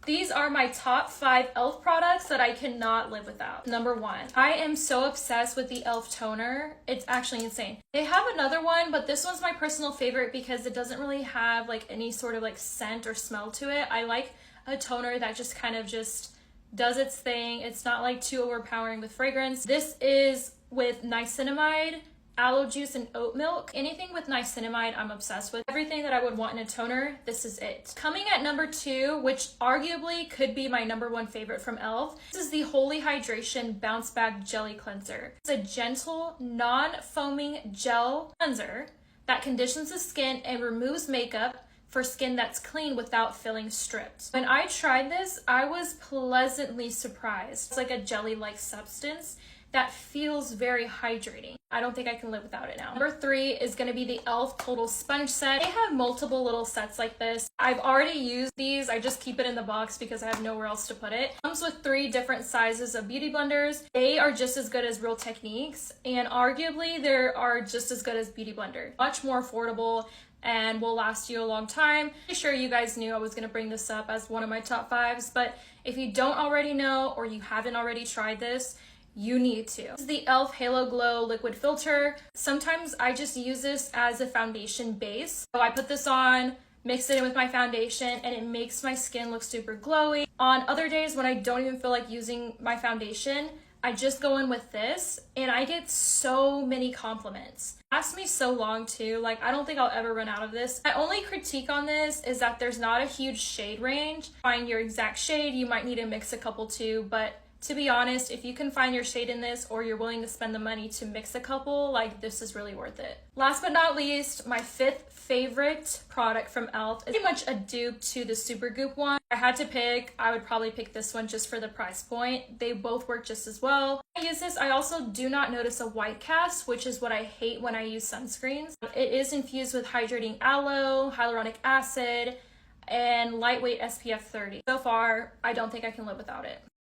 These are my top 5 e.l.f. products that I cannot live without. Number 1, I am so obsessed with the e.l.f. toner. It's actually insane. They have another one, but this one's my personal favorite because it doesn't really have like any sort of like scent or smell to it. I like a toner that just kind of just does its thing. It's not like too overpowering with fragrance. This is with niacinamide, aloe juice, and oat milk. Anything with niacinamide I'm obsessed with. Everything that I would want in a toner, this is it. Coming at number 2, which arguably could be my number 1 favorite from e.l.f. This is the Holy Hydration Bounce Back Jelly Cleanser. It's a gentle, non-foaming gel cleanser that conditions the skin and removes makeup for skin that's clean without feeling stripped. When I tried this, I was pleasantly surprised. It's like a jelly-like substance that feels very hydrating. I don't think I can live without it now. Number 3 is gonna be the e.l.f. Total Sponge Set. They have multiple little sets like this. I've already used these. I just keep it in the box because I have nowhere else to put it. It comes with 3 different sizes of beauty blenders. They are just as good as Real Techniques, and arguably they are just as good as Beauty Blender. Much more affordable and will last you a long time. I'm sure you guys knew I was gonna bring this up as one of my top 5s, but if you don't already know or you haven't already tried this, you need to. This is the e.l.f. Halo Glow Liquid Filter. Sometimes I just use this as a foundation base. So I put this on, mix it in with my foundation, and it makes my skin look super glowy. On other days when I don't even feel like using my foundation, I just go in with this and I get so many compliments. It lasts me so long too, like I don't think I'll ever run out of this. My only critique on this is that there's not a huge shade range. Find your exact shade, you might need to mix a couple too, but to be honest, if you can find your shade in this or you're willing to spend the money to mix a couple, like this is really worth it. Last but not least, my 5th favorite product from e.l.f. is pretty much a dupe to the Supergoop one. If I had to pick, I would probably pick this one just for the price point. They both work just as well. When I use this, I also do not notice a white cast, which is what I hate when I use sunscreens. It is infused with hydrating aloe, hyaluronic acid, and lightweight SPF 30. So far, I don't think I can live without it.